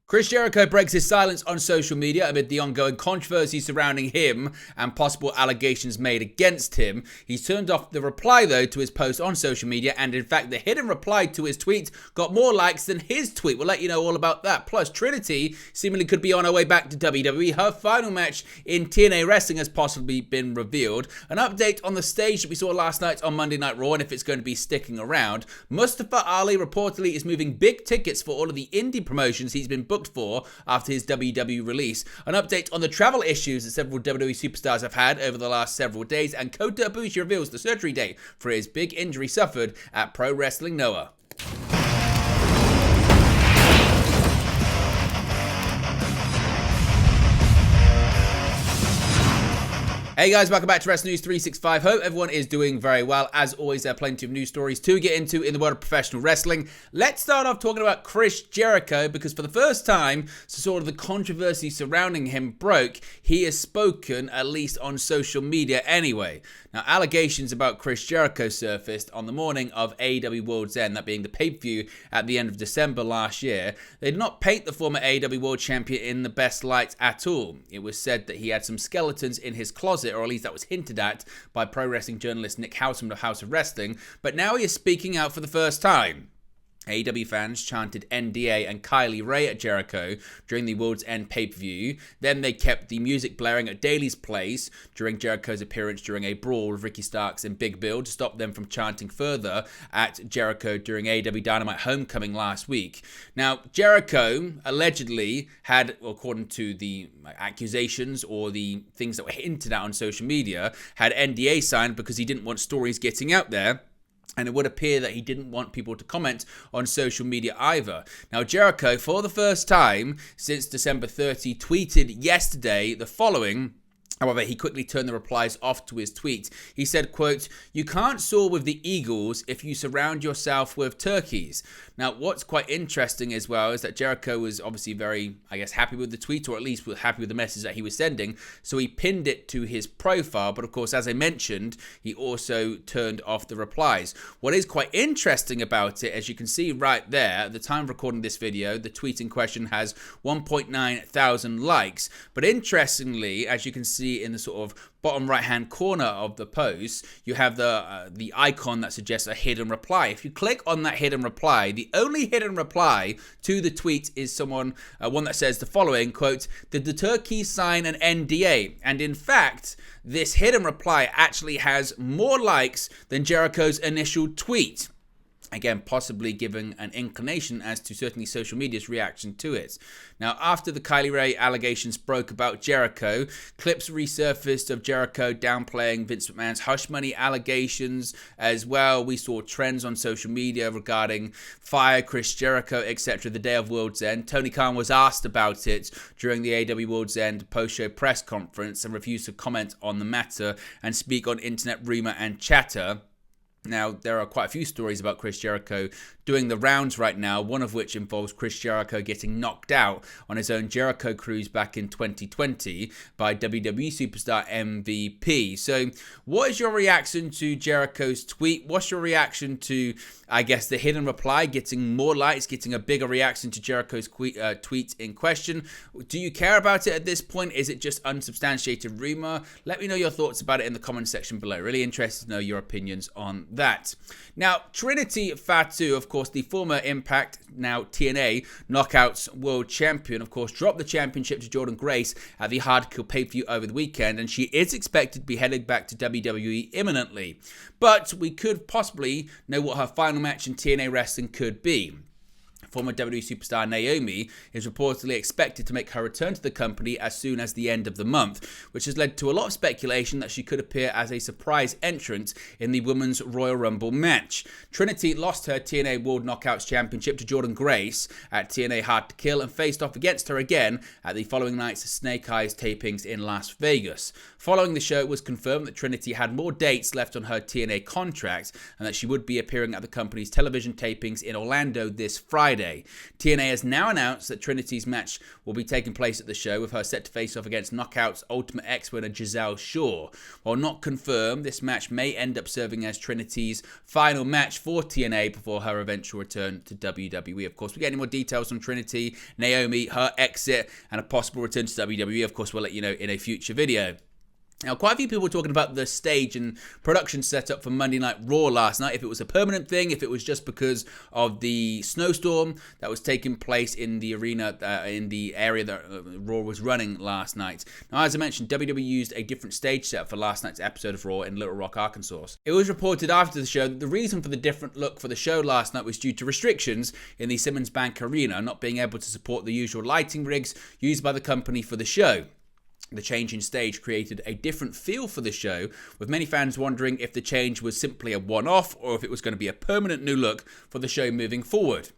Chris Jericho breaks his silence on social media amid the ongoing controversy surrounding him and possible allegations made against him. He's turned off the reply, though, to his post on social media, and in fact, the hidden reply to his tweet got more likes than his tweet. We'll let you know all about that. Plus, Trinity seemingly could be on her way back to WWE. Her final match in TNA Wrestling has possibly been revealed. An update on the stage that we saw last night on Monday Night Raw and if it's going to be sticking around. Mustafa Ali reportedly is moving big tickets for all of the indie promotions he's been booked for after his WWE release. An update on the travel issues that several WWE superstars have had over the last several days, and Kota Ibushi reveals the surgery date for his big injury suffered at Pro Wrestling Noah. Hey guys, welcome back to Wrestling News 365. Hope everyone is doing very well. As always, there are plenty of news stories to get into in the world of professional wrestling. Let's start off talking about Chris Jericho, because for the first time, so sort of the controversy surrounding him broke. He has spoken, at least on social media anyway. Now, allegations about Chris Jericho surfaced on the morning of AEW World's End, that being the pay-per-view at the end of December last year. They did not paint the former AEW World Champion in the best light at all. It was said that he had some skeletons in his closet, or at least that was hinted at by pro wrestling journalist Nick House from the House of Wrestling, but now he is speaking out for the first time. AEW fans chanted NDA and Kylie Ray at Jericho during the World's End pay-per-view. Then they kept the music blaring at Daly's place during Jericho's appearance during a brawl with Ricky Starks and Big Bill to stop them from chanting further at Jericho during AEW Dynamite Homecoming last week. Now, Jericho allegedly had, according to the accusations or the things that were hinted at on social media, had NDA signed because he didn't want stories getting out there. And it would appear that he didn't want people to comment on social media either. Now, Jericho, for the first time since December 30, tweeted yesterday the following. However, he quickly turned the replies off to his tweet. He said, quote, "You can't soar with the eagles if you surround yourself with turkeys." Now, what's quite interesting as well is that Jericho was obviously very, happy with the tweet, or at least happy with the message that he was sending. So he pinned it to his profile. But of course, as I mentioned, he also turned off the replies. What is quite interesting about it, as you can see right there, at the time of recording this video, the tweet in question has 1.9 thousand likes. But interestingly, as you can see in the sort of bottom right hand corner of the post, you have the icon that suggests a hidden reply. If you click on that hidden reply, the only hidden reply to the tweet is one that says the following, quote, "Did the turkeys sign an NDA?" And in fact, this hidden reply actually has more likes than Jericho's initial tweet. Again, possibly giving an inclination as to certainly social media's reaction to it. Now, after the Kylie Ray allegations broke about Jericho, clips resurfaced of Jericho downplaying Vince McMahon's hush money allegations as well. We saw trends on social media regarding fire Chris Jericho, etc. the day of World's End. Tony Khan was asked about it during the AEW World's End post-show press conference and refused to comment on the matter and speak on internet rumor and chatter. Now, there are quite a few stories about Chris Jericho doing the rounds right now, one of which involves Chris Jericho getting knocked out on his own Jericho cruise back in 2020 by WWE superstar MVP. So, what is your reaction to Jericho's tweet? What's your reaction to, the hidden reply getting more likes, getting a bigger reaction to Jericho's tweet in question? Do you care about it at this point? Is it just unsubstantiated rumor? Let me know your thoughts about it in the comment section below. Really interested to know your opinions on that. Now, Trinity Fatu, of course, the former Impact, now TNA Knockouts World Champion, of course, dropped the championship to Jordynne Grace at the Hardcore pay-per-view over the weekend, and she is expected to be heading back to WWE imminently. But we could possibly know what her final match in TNA wrestling could be. Former WWE superstar Naomi is reportedly expected to make her return to the company as soon as the end of the month, which has led to a lot of speculation that she could appear as a surprise entrant in the Women's Royal Rumble match. Trinity lost her TNA World Knockouts Championship to Jordynne Grace at TNA Hard to Kill and faced off against her again at the following night's Snake Eyes tapings in Las Vegas. Following the show, it was confirmed that Trinity had more dates left on her TNA contract and that she would be appearing at the company's television tapings in Orlando this Friday. Friday. TNA has now announced that Trinity's match will be taking place at the show, with her set to face off against Knockout's Ultimate X winner Giselle Shaw. While not confirmed, this match may end up serving as Trinity's final match for TNA before her eventual return to WWE. Of course, we get any more details on Trinity, Naomi, her exit, and a possible return to WWE. Of course, we'll let you know in a future video. Now, quite a few people were talking about the stage and production setup for Monday Night Raw last night, if it was a permanent thing, if it was just because of the snowstorm that was taking place in the arena, in the area that Raw was running last night. Now, as I mentioned, WWE used a different stage set for last night's episode of Raw in Little Rock, Arkansas. It was reported after the show that the reason for the different look for the show last night was due to restrictions in the Simmons Bank Arena, not being able to support the usual lighting rigs used by the company for the show. The change in stage created a different feel for the show, with many fans wondering if the change was simply a one-off or if it was going to be a permanent new look for the show moving forward.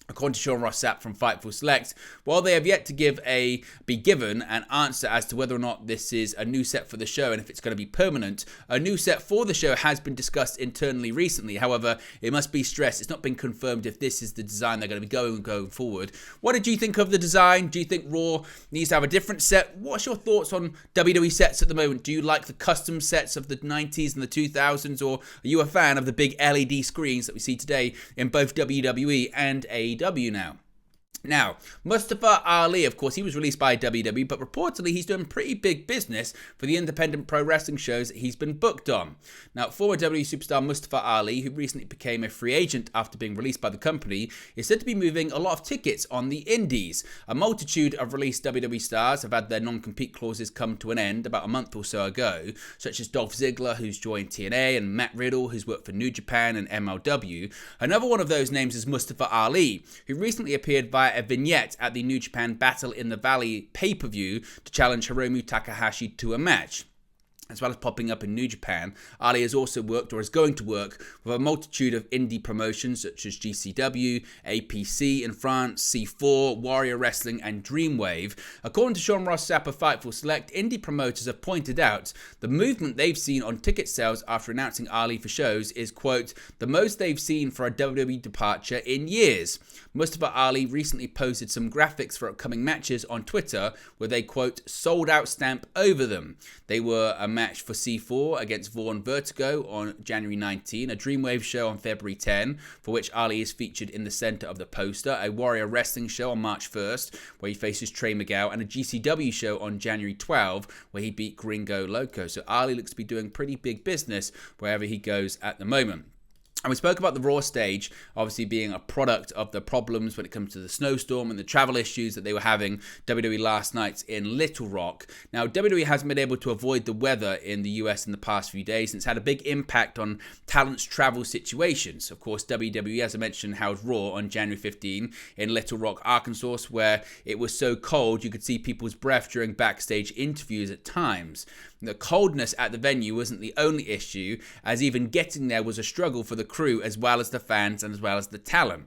According to Sean Ross Sapp from Fightful Select, while they have yet to be given an answer as to whether or not this is a new set for the show and if it's going to be permanent, a new set for the show has been discussed internally recently. However, it must be stressed, it's not been confirmed if this is the design they're going to be going forward. What did you think of the design? Do you think Raw needs to have a different set? What's your thoughts on WWE sets at the moment? Do you like the custom sets of the 90s and the 2000s, or are you a fan of the big LED screens that we see today in both WWE and AEW now? Now, Mustafa Ali, of course, he was released by WWE, but reportedly he's doing pretty big business for the independent pro wrestling shows that he's been booked on. Now, former WWE superstar Mustafa Ali, who recently became a free agent after being released by the company, is said to be moving a lot of tickets on the indies. A multitude of released WWE stars have had their non-compete clauses come to an end about a month or so ago, such as Dolph Ziggler, who's joined TNA, and Matt Riddle, who's worked for New Japan and MLW. Another one of those names is Mustafa Ali, who recently appeared via a vignette at the New Japan Battle in the Valley pay-per-view to challenge Hiromu Takahashi to a match. As well as popping up in New Japan, Ali has also worked, or is going to work, with a multitude of indie promotions such as GCW, APC in France, C4, Warrior Wrestling, and Dreamwave. According to Sean Ross Sapp of Fightful Select, indie promoters have pointed out the movement they've seen on ticket sales after announcing Ali for shows is, quote, the most they've seen for a WWE departure in years. Mustafa Ali recently posted some graphics for upcoming matches on Twitter with a, quote, sold out stamp over them. They were a match for C4 against Vaughn Vertigo on January 19, a Dreamwave show on February 10, for which Ali is featured in the center of the poster, a Warrior Wrestling show on March 1st, where he faces Trey Miguel, and a GCW show on January 12, where he beat Gringo Loco. So Ali looks to be doing pretty big business wherever he goes at the moment. And we spoke about the Raw stage obviously being a product of the problems when it comes to the snowstorm and the travel issues that they were having WWE last night in Little Rock. Now, WWE hasn't been able to avoid the weather in the US in the past few days, and it's had a big impact on talent's travel situations. Of course, WWE, as I mentioned, held Raw on January 15 in Little Rock, Arkansas, where it was so cold you could see people's breath during backstage interviews at times. The coldness at the venue wasn't the only issue, as even getting there was a struggle for the crew as well as the fans and as well as the talent.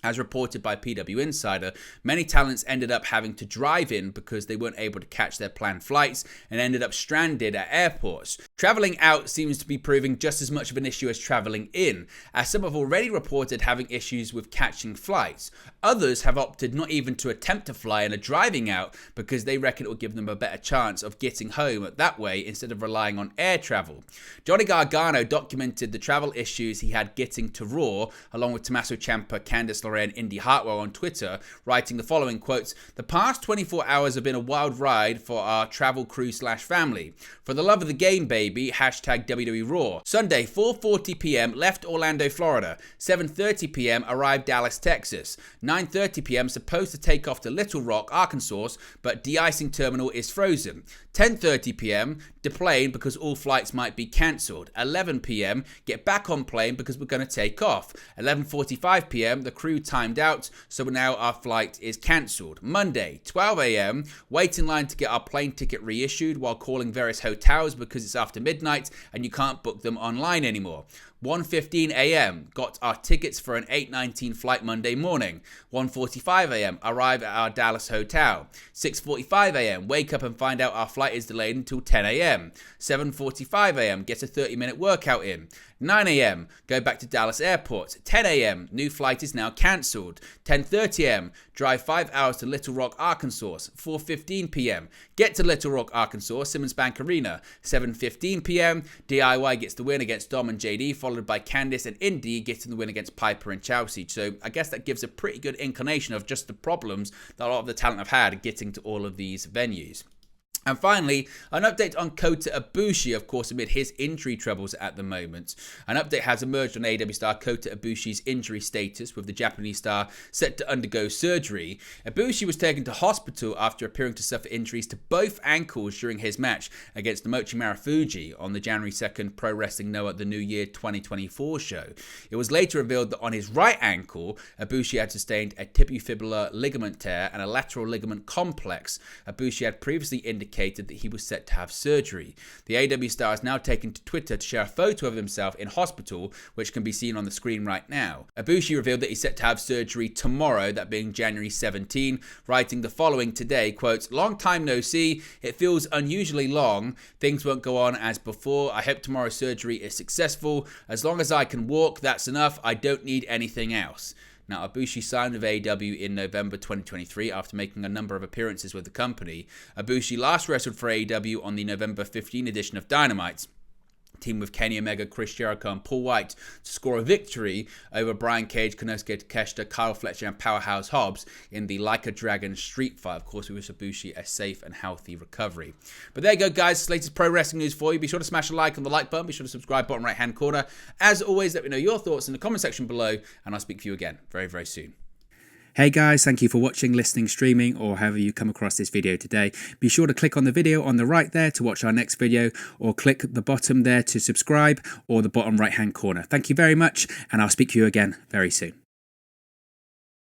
As reported by PW Insider, many talents ended up having to drive in because they weren't able to catch their planned flights and ended up stranded at airports. Traveling out seems to be proving just as much of an issue as traveling in, as some have already reported having issues with catching flights. Others have opted not even to attempt to fly and are driving out because they reckon it will give them a better chance of getting home that way instead of relying on air travel. Johnny Gargano documented the travel issues he had getting to Raw, along with Tommaso Ciampa, Candice LeRae, and Indy Hartwell on Twitter, writing the following quotes: "The past 24 hours have been a wild ride for our travel crew / family. For the love of the game, baby, hashtag WWE Raw. Sunday, 4:40 p.m. left Orlando, Florida. 7:30 p.m. arrived Dallas, Texas. 9:30 p.m. supposed to take off to Little Rock, Arkansas, but de-icing terminal is frozen. 10:30 p.m. deplane because all flights might be cancelled. 11 p.m. get back on plane because we're going to take off. 11:45 p.m. the crew timed out, so now our flight is cancelled. Monday, 12 a.m. wait in line to get our plane ticket reissued while calling various hotels because it's after midnight and you can't book them online anymore. 1:15 a.m. got our tickets for an 8:19 flight Monday morning. 1:45 a.m. arrive at our Dallas hotel. 6:45 a.m. wake up and find out our flight is delayed until 10 a.m. 7:45 a.m. get a 30-minute workout in. 9 a.m., go back to Dallas Airport. 10 a.m., new flight is now cancelled. 10:30 a.m., drive 5 hours to Little Rock, Arkansas. 4:15 p.m., get to Little Rock, Arkansas, Simmons Bank Arena. 7:15 p.m., DIY gets the win against Dom and JD, followed by Candice and Indy getting the win against Piper and Chelsea. So I guess that gives a pretty good inclination of just the problems that a lot of the talent have had getting to all of these venues. And finally, an update on Kota Ibushi, of course, amid his injury troubles at the moment. An update has emerged on AEW star Kota Ibushi's injury status, with the Japanese star set to undergo surgery. Ibushi was taken to hospital after appearing to suffer injuries to both ankles during his match against Namochi Marufuji on the January 2nd Pro Wrestling Noah The New Year 2024 show. It was later revealed that on his right ankle, Ibushi had sustained a tibiofibular ligament tear and a lateral ligament complex. Ibushi had previously indicated that he was set to have surgery. The AEW star has now taken to Twitter to share a photo of himself in hospital, which can be seen on the screen right now. Ibushi revealed that he's set to have surgery tomorrow, that being January 17, writing the following today, quote, "Long time no see. It feels unusually long. Things won't go on as before. I hope tomorrow's surgery is successful. As long as I can walk, that's enough. I don't need anything else." Now, Ibushi signed with AEW in November 2023 after making a number of appearances with the company. Ibushi last wrestled for AEW on the November 15 edition of Dynamite, teamed with Kenny Omega, Chris Jericho, and Paul White to score a victory over Brian Cage, Konosuke Takeshita, Kyle Fletcher, and Powerhouse Hobbs in the Like a Dragon street fight. Of course, we wish Ibushi a safe and healthy recovery. But there you go, guys. It's the latest pro wrestling news for you. Be sure to smash a like on the like button. Be sure to subscribe, bottom right-hand corner. As always, let me know your thoughts in the comment section below, and I'll speak to you again very, very soon. Hey guys, thank you for watching, listening, streaming, or however you come across this video today. Be sure to click on the video on the right there to watch our next video, or click the bottom there to subscribe, or the bottom right hand corner. Thank you very much, and I'll speak to you again very soon.